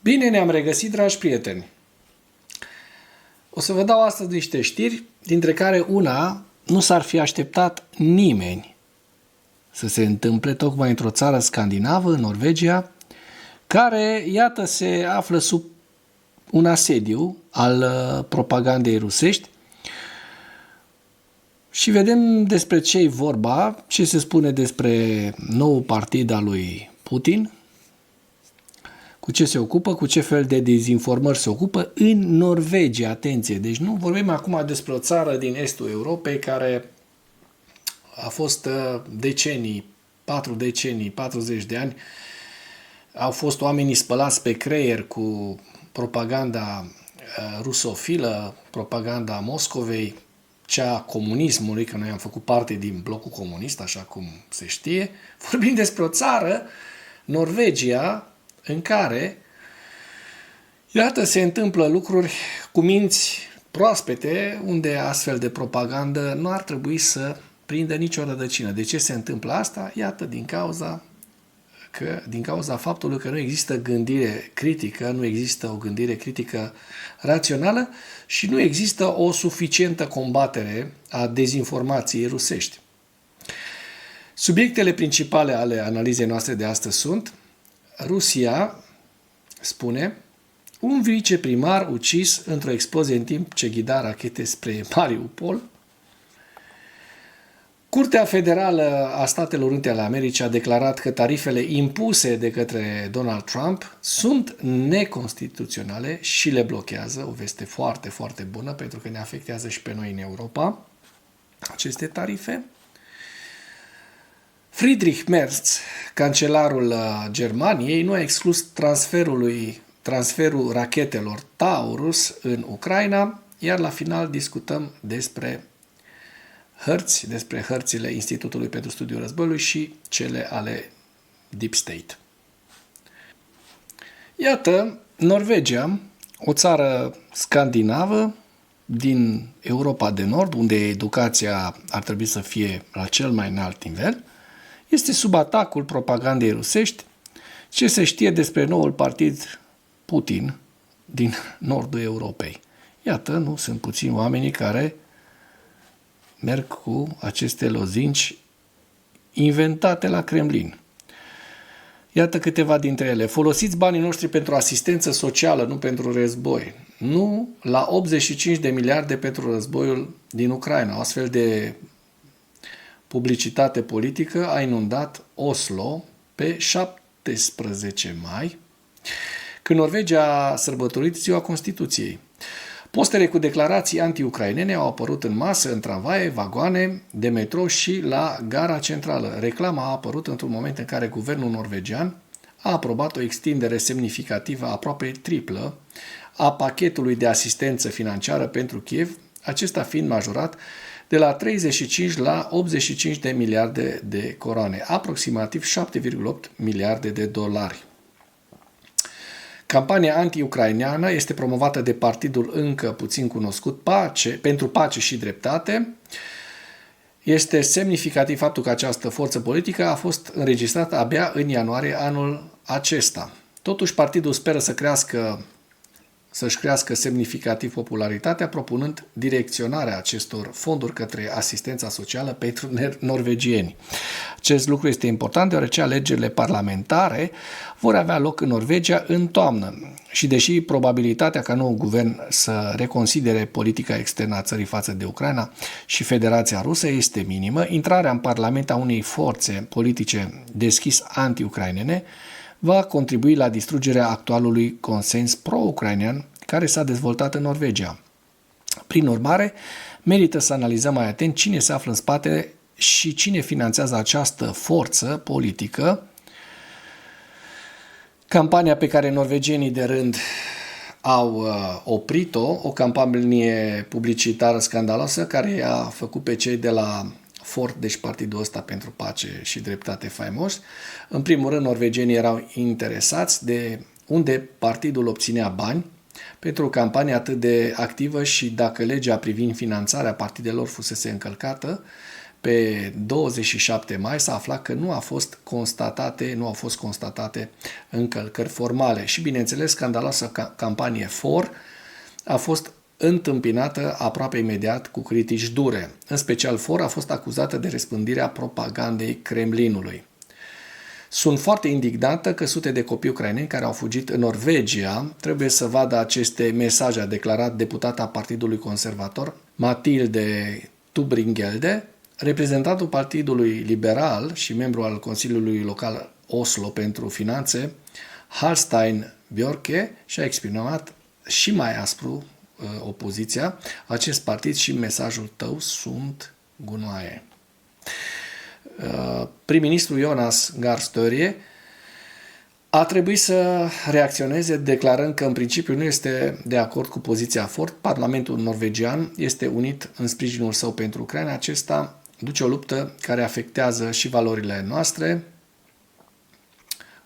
Bine ne-am regăsit, dragi prieteni! O să vă dau astăzi niște știri, dintre care una nu s-ar fi așteptat nimeni să se întâmple tocmai într-o țară scandinavă, Norvegia, care, iată, se află sub un asediu al propagandei rusești. Și vedem despre ce-i vorba, ce se spune despre noul partid al lui Putin, cu ce se ocupă, cu ce fel de dezinformări se ocupă în Norvegia. Atenție! Deci nu vorbim acum despre o țară din estul Europei care a fost decenii, 4 decenii, 40 de ani, au fost oamenii spălați pe creier cu propaganda rusofilă, propaganda Moscovei, cea a comunismului, că noi am făcut parte din blocul comunist, așa cum se știe. Vorbim despre o țară, Norvegia, în care, iată, se întâmplă lucruri cu minți proaspete, unde astfel de propagandă nu ar trebui să prindă nicio rădăcină. De ce se întâmplă asta? Iată, din cauza faptului că nu există gândire critică, nu există o gândire critică rațională și nu există o suficientă combatere a dezinformației rusești. Subiectele principale ale analizei noastre de astăzi sunt: Rusia spune, un viceprimar ucis într-o explozie în timp ce ghida rachete spre Mariupol. Curtea Federală a Statelor Unite ale Americii a declarat că tarifele impuse de către Donald Trump sunt neconstituționale și le blochează. O veste foarte, foarte bună, pentru că ne afectează și pe noi în Europa aceste tarife. Friedrich Merz, cancelarul Germaniei, nu a exclus transferul rachetelor Taurus în Ucraina, iar la final discutăm despre hărțile Institutului pentru Studiul Războiului și cele ale Deep State. Iată, Norvegia, o țară scandinavă din Europa de Nord, unde educația ar trebui să fie la cel mai înalt nivel, este sub atacul propagandei rusești. Ce se știe despre noul partid Putin din nordul Europei? Iată, nu sunt puțini oamenii care merg cu aceste lozinci inventate la Kremlin. Iată câteva dintre ele. Folosiți banii noștri pentru asistență socială, nu pentru război. Nu la 85 de miliarde pentru războiul din Ucraina. O astfel de publicitate politică a inundat Oslo pe 17 mai, când Norvegia a sărbătorit Ziua Constituției. Postere cu declarații anti-ucrainene au apărut în masă în tramvaie, vagoane de metrou și la gara centrală. Reclama a apărut într-un moment în care guvernul norvegian a aprobat o extindere semnificativă, aproape triplă, a pachetului de asistență financiară pentru Kiev, acesta fiind majorat de la 35 la 85 de miliarde de coroane, aproximativ 7,8 miliarde de dolari. Campania anti-ucraineană este promovată de partidul încă puțin cunoscut pentru pace și dreptate. Este semnificativ faptul că această forță politică a fost înregistrată abia în ianuarie anul acesta. Totuși, partidul speră să-și crească semnificativ popularitatea, propunând direcționarea acestor fonduri către asistența socială pentru norvegieni. Acest lucru este important deoarece alegerile parlamentare vor avea loc în Norvegia în toamnă și deși probabilitatea ca nou guvern să reconsidere politica externă a țării față de Ucraina și Federația Rusă este minimă, intrarea în Parlament a unei forțe politice deschis anti-ucrainene va contribui la distrugerea actualului consens pro-ucrainean care s-a dezvoltat în Norvegia. Prin urmare, merită să analizăm mai atent cine se află în spate și cine finanțează această forță politică. Campania pe care norvegienii de rând au oprit-o, o campanie publicitară scandaloasă care i-a făcut pe cei de la Ford, deci partidul ăsta pentru pace și dreptate faimos. În primul rând, norvegienii erau interesați de unde partidul obținea bani pentru o campanie atât de activă și dacă legea privind finanțarea partidelor fusese încălcată, Pe 27 mai s-a aflat că nu au fost constatate încălcări formale și, bineînțeles, scandaloasa campanie FOR a fost întâmpinată aproape imediat cu critici dure. În special, FOR a fost acuzată de răspândirea propagandei Kremlinului. Sunt foarte indignată că sute de copii ucraineni care au fugit în Norvegia trebuie să vadă aceste mesaje, a declarat deputata Partidului Conservator Mathilde Tubringelde, reprezentantul Partidului Liberal și membru al Consiliului Local Oslo pentru Finanțe, Halstein Björke, și-a exprimat și mai aspru opoziția. Acest partid și mesajul tău sunt gunoaie. Prim-ministru Jonas Gahr Støre a trebuit să reacționeze declarând că în principiu nu este de acord cu poziția FOR. Parlamentul norvegian este unit în sprijinul său pentru Ucraina. Acesta duce o luptă care afectează și valorile noastre.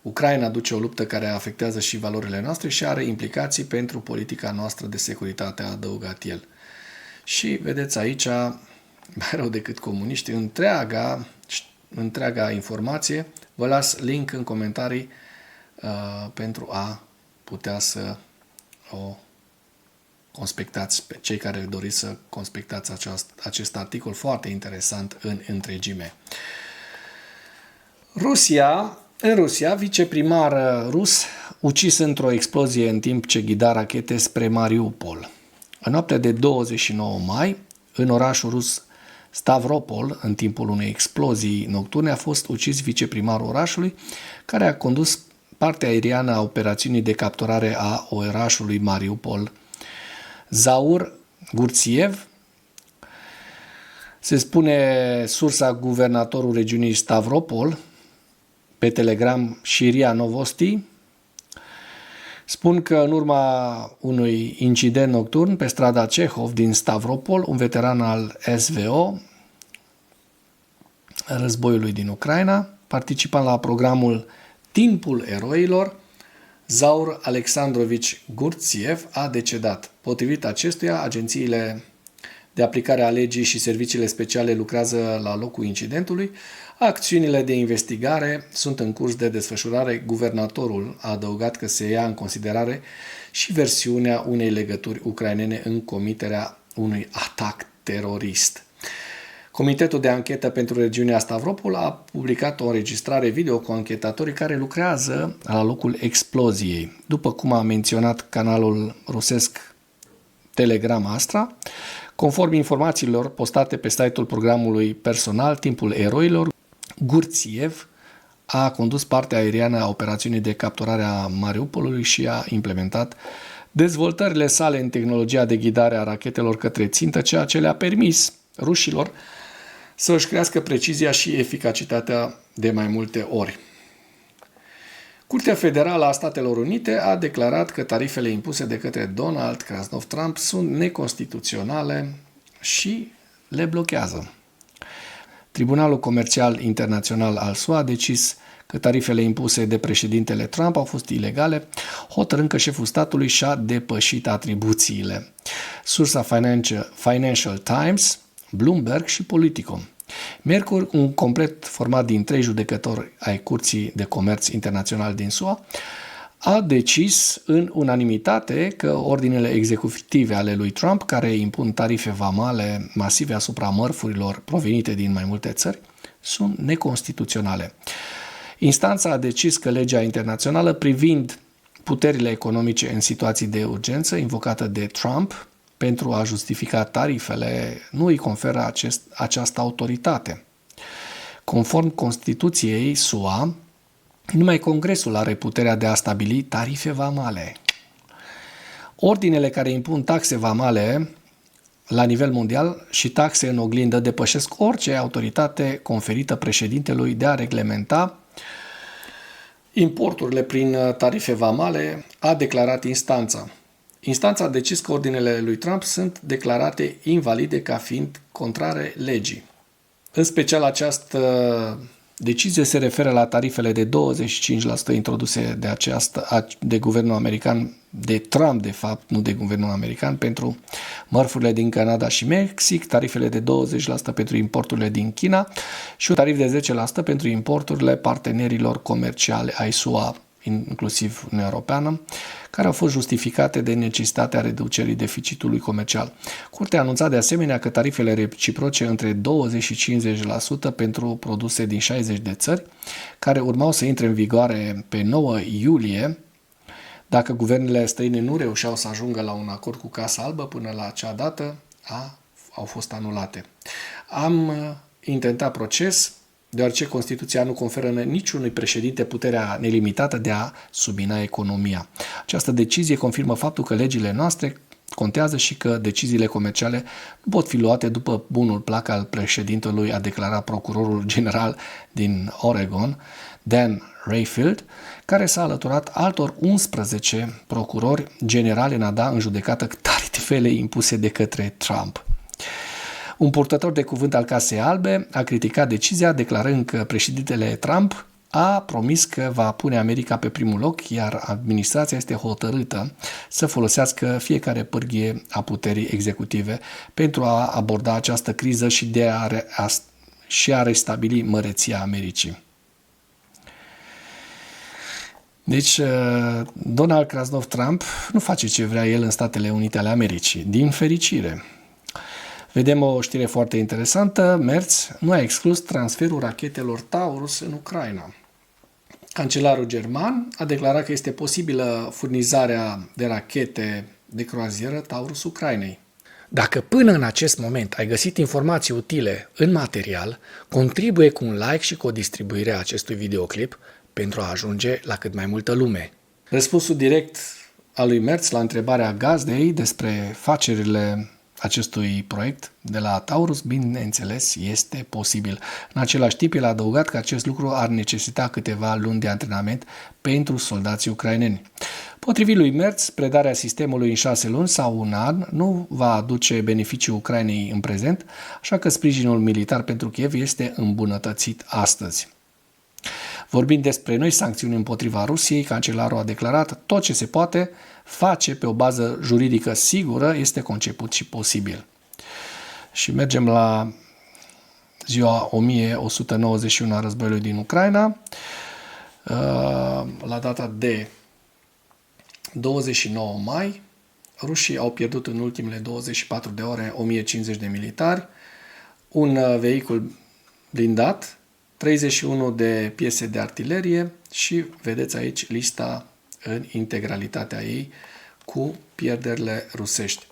Ucraina duce o luptă care afectează și valorile noastre și are implicații pentru politica noastră de securitate, a adăugat el. Și vedeți aici, mai rău decât comuniști, întreaga informație. Vă las link în comentarii pentru a putea să o conspectați pe cei care doriți să conspectați acest articol foarte interesant în întregime. În Rusia, viceprimar rus ucis într-o explozie în timp ce ghida rachete spre Mariupol. În noaptea de 29 mai, în orașul rus Stavropol, în timpul unei explozii nocturne, a fost ucis viceprimarul orașului, care a condus partea aeriană a operațiunii de capturare a orașului Mariupol. Zaur Gurțiev, se spune sursa guvernatorul regiunii Stavropol, pe Telegram și RIA Novosti, spun că în urma unui incident nocturn pe strada Cehov din Stavropol, un veteran al SVO, războiului din Ucraina, participant la programul Timpul Eroilor, Zaur Alexandrovici Gurțiev a decedat. Potrivit acestuia, agențiile de aplicare a legii și serviciile speciale lucrează la locul incidentului. Acțiunile de investigare sunt în curs de desfășurare. Guvernatorul a adăugat că se ia în considerare și versiunea unei legături ucrainene în comiterea unui atac terorist. Comitetul de anchetă pentru regiunea Stavropol a publicat o înregistrare video cu anchetatorii care lucrează la locul exploziei. După cum a menționat canalul rusesc Telegram Astra, conform informațiilor postate pe site-ul programului personal Timpul Eroilor, Gurțiev a condus partea aeriană a operațiunii de capturare a Mariupolului și a implementat dezvoltările sale în tehnologia de ghidare a rachetelor către țintă, ceea ce le-a permis rușilor să își crească precizia și eficacitatea de mai multe ori. Curtea Federală a Statelor Unite a declarat că tarifele impuse de către Donald Trump sunt neconstituționale și le blochează. Tribunalul Comercial Internațional al SUA a decis că tarifele impuse de președintele Trump au fost ilegale, hotărând că șeful statului și-a depășit atribuțiile. Sursa Financial Times, Bloomberg și Politico. Miercuri, un complet format din 3 judecători ai Curții de Comerț Internațional din SUA a decis în unanimitate că ordinele executive ale lui Trump, care impun tarife vamale masive asupra mărfurilor provenite din mai multe țări, sunt neconstituționale. Instanța a decis că legea internațională privind puterile economice în situații de urgență invocată de Trump pentru a justifica tarifele nu îi conferă această autoritate. Conform Constituției SUA, numai Congresul are puterea de a stabili tarife vamale. Ordinele care impun taxe vamale la nivel mondial și taxe în oglindă depășesc orice autoritate conferită președintelui de a reglementa importurile prin tarife vamale, a declarat instanța. Instanța a decis că ordinele lui Trump sunt declarate invalide ca fiind contrare legii. În special această Decizie se referă la tarifele de 25% introduse de guvernul american, de Trump de fapt, nu de guvernul american, pentru mărfurile din Canada și Mexic, tarifele de 20% pentru importurile din China și un tarif de 10% pentru importurile partenerilor comerciale ai SUA, inclusiv Uniunea Europeană, care au fost justificate de necesitatea reducerii deficitului comercial. Curtea a anunțat de asemenea că tarifele reciproce între 20 și 50% pentru produse din 60 de țări, care urmau să intre în vigoare pe 9 iulie, dacă guvernele străine nu reușeau să ajungă la un acord cu Casa Albă până la acea dată, au fost anulate. Am intentat proces, deoarece Constituția nu conferă niciunui președinte puterea nelimitată de a submina economia. Această decizie confirmă faptul că legile noastre contează și că deciziile comerciale nu pot fi luate după bunul plac al președintelui, a declarat procurorul general din Oregon, Dan Rayfield, care s-a alăturat altor 11 procurori generali în a da în judecată tarifele impuse de către Trump. Un purtător de cuvânt al Casei Albe a criticat decizia, declarând că președintele Trump a promis că va pune America pe primul loc, iar administrația este hotărâtă să folosească fiecare pârghie a puterii executive pentru a aborda această criză și a restabili măreția Americii. Deci, Donald Krasnov Trump nu face ce vrea el în Statele Unite ale Americii, din fericire. Vedem o știre foarte interesantă. Merz nu a exclus transferul rachetelor Taurus în Ucraina. Cancelarul german a declarat că este posibilă furnizarea de rachete de croazieră Taurus Ucrainei. Dacă până în acest moment ai găsit informații utile în material, contribuie cu un like și cu o distribuire a acestui videoclip pentru a ajunge la cât mai multă lume. Răspunsul direct al lui Merz la întrebarea gazdei despre facerile acestui proiect de la Taurus, bineînțeles, este posibil. În același timp, el a adăugat că acest lucru ar necesita câteva luni de antrenament pentru soldații ucraineni. Potrivit lui Merz, predarea sistemului în 6 luni sau un an nu va aduce beneficii Ucrainei în prezent, așa că sprijinul militar pentru Kiev este îmbunătățit astăzi. Vorbind despre noi sancțiuni împotriva Rusiei, cancelarul a declarat: tot ce se poate face pe o bază juridică sigură este conceput și posibil. Și mergem la ziua 1191 a războiului din Ucraina, la data de 29 mai, rușii au pierdut în ultimele 24 de ore 1050 de militari, un vehicul blindat, 31 de piese de artilerie și vedeți aici lista în integralitatea ei cu pierderile rusești.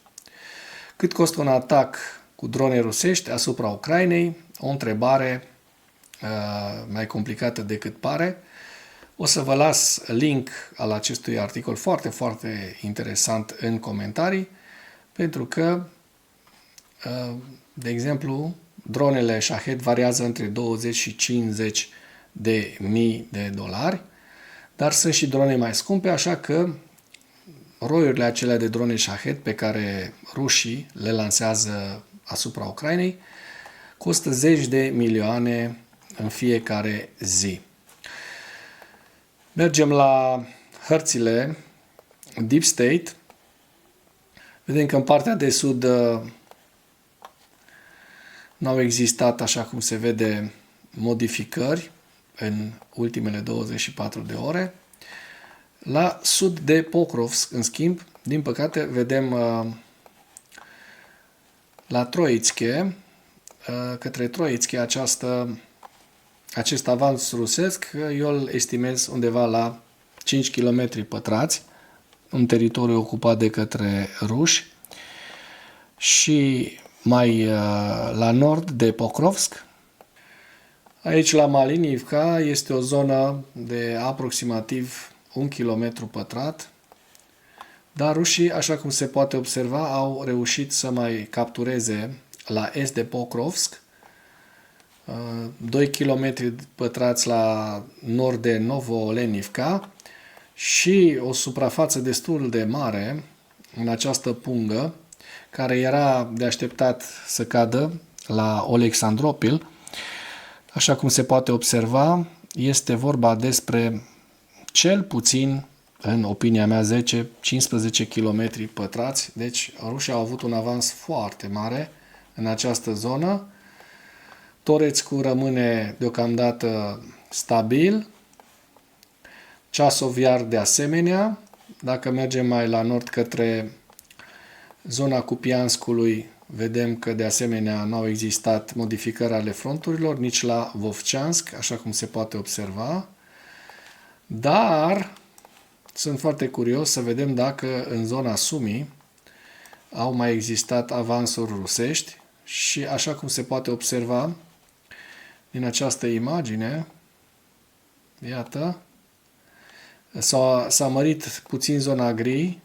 Cât costă un atac cu drone rusești asupra Ucrainei? O întrebare mai complicată decât pare. O să vă las link al acestui articol foarte, foarte interesant în comentarii, pentru că, de exemplu, dronele Shahed variază între 20 și 50 de mii de dolari, dar sunt și drone mai scumpe, așa că roiurile acelea de drone Shahed pe care rușii le lansează asupra Ucrainei costă zeci de milioane în fiecare zi. Mergem la hărțile Deep State. Vedem că în partea de sud n-au existat, așa cum se vede, modificări în ultimele 24 de ore. La sud de Pokrovsk, în schimb, din păcate, vedem la Troitske, către Troitske, acest avans rusesc, eu îl estimez undeva la 5 km pătrați, un teritoriu ocupat de către ruși, și mai la nord de Pokrovsk. Aici la Malinivka este o zonă de aproximativ 1 km pătrat, dar rușii, așa cum se poate observa, au reușit să mai captureze la est de Pokrovsk 2 km pătrați la nord de Novolenivka și o suprafață destul de mare în această pungă, care era de așteptat să cadă la Oleksandropil, Așa cum se poate observa, este vorba despre cel puțin, în opinia mea, 10-15 km pătrați. Deci rușii au avut un avans foarte mare în această zonă. Toretskul rămâne deocamdată stabil. Ceasov Iar de asemenea. Dacă mergem mai la nord către zona Kupianskului, vedem că de asemenea nu au existat modificări ale fronturilor, nici la Vovceansk, așa cum se poate observa. Dar sunt foarte curios să vedem dacă în zona Sumi au mai existat avansuri rusești și așa cum se poate observa din această imagine, iată, s-a mărit puțin zona gri,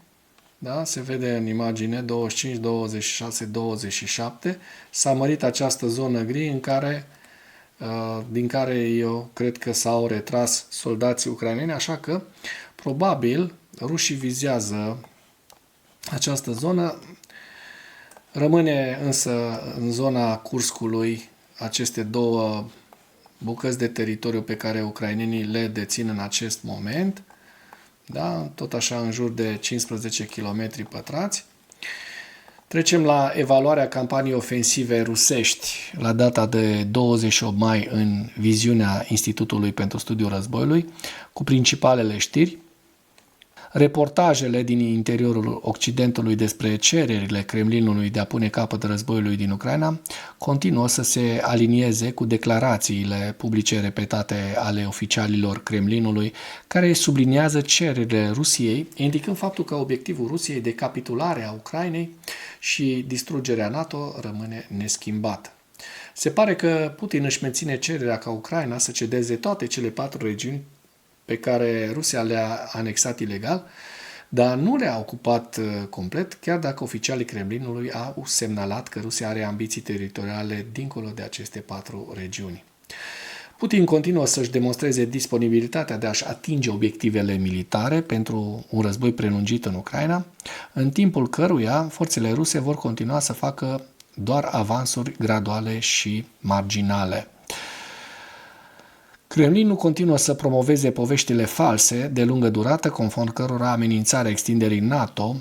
da? Se vede în imagine 25, 26, 27. S-a mărit această zonă gri din care eu cred că s-au retras soldații ucraineni, așa că probabil rușii vizează această zonă. Rămâne însă în zona Kurskului aceste două bucăți de teritoriu pe care ucrainenii le dețin în acest moment, da? Tot așa în jur de 15 km pătrați. Trecem la evaluarea campaniei ofensive rusești la data de 28 mai în viziunea Institutului pentru Studiul Războiului, cu principalele știri. Reportajele din interiorul Occidentului despre cererile Kremlinului de a pune capăt războiului din Ucraina continuă să se alinieze cu declarațiile publice repetate ale oficialilor Kremlinului, care subliniază cererile Rusiei, indicând faptul că obiectivul Rusiei de capitulare a Ucrainei și distrugerea NATO rămâne neschimbat. Se pare că Putin își menține cererea ca Ucraina să cedeze toate cele 4 regiuni pe care Rusia le-a anexat ilegal, dar nu le-a ocupat complet, chiar dacă oficialii Kremlinului au semnalat că Rusia are ambiții teritoriale dincolo de aceste 4 regiuni. Putin continuă să-și demonstreze disponibilitatea de a-și atinge obiectivele militare pentru un război prelungit în Ucraina, în timpul căruia forțele ruse vor continua să facă doar avansuri graduale și marginale. Kremlinul continuă să promoveze poveștile false de lungă durată, conform cărora amenințarea extinderii NATO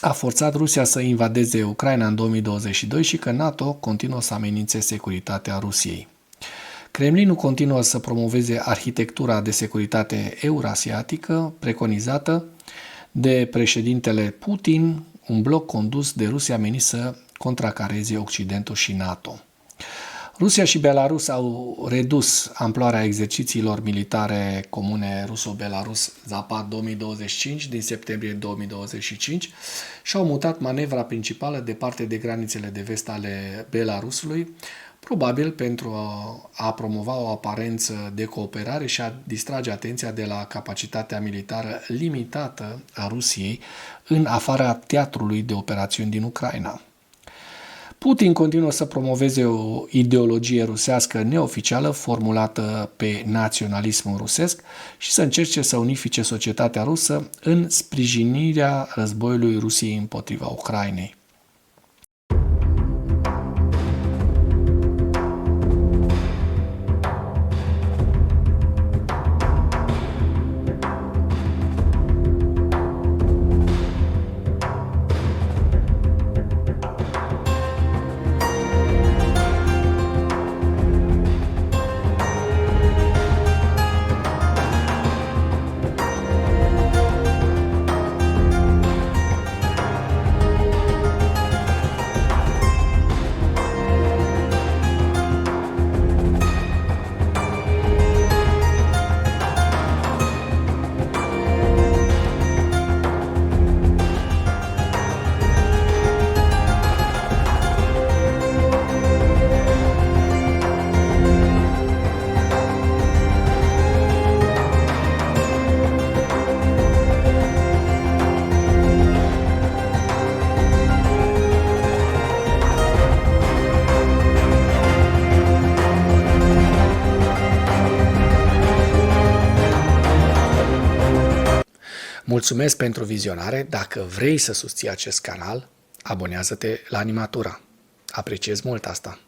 a forțat Rusia să invadeze Ucraina în 2022 și că NATO continuă să amenințe securitatea Rusiei. Kremlinul continuă să promoveze arhitectura de securitate eurasiatică preconizată de președintele Putin, un bloc condus de Rusia menit să contracareze Occidentul și NATO. Rusia și Belarus au redus amploarea exercițiilor militare comune ruso-belarus Zapad 2025 din septembrie 2025 și au mutat manevra principală departe de granițele de vest ale Belarusului, probabil pentru a promova o aparență de cooperare și a distrage atenția de la capacitatea militară limitată a Rusiei în afara teatrului de operațiuni din Ucraina. Putin continuă să promoveze o ideologie rusească neoficială formulată pe naționalismul rusesc și să încerce să unifice societatea rusă în sprijinirea războiului Rusiei împotriva Ucrainei. Mulțumesc pentru vizionare. Dacă vrei să susții acest canal, abonează-te la Animatura. Apreciez mult asta.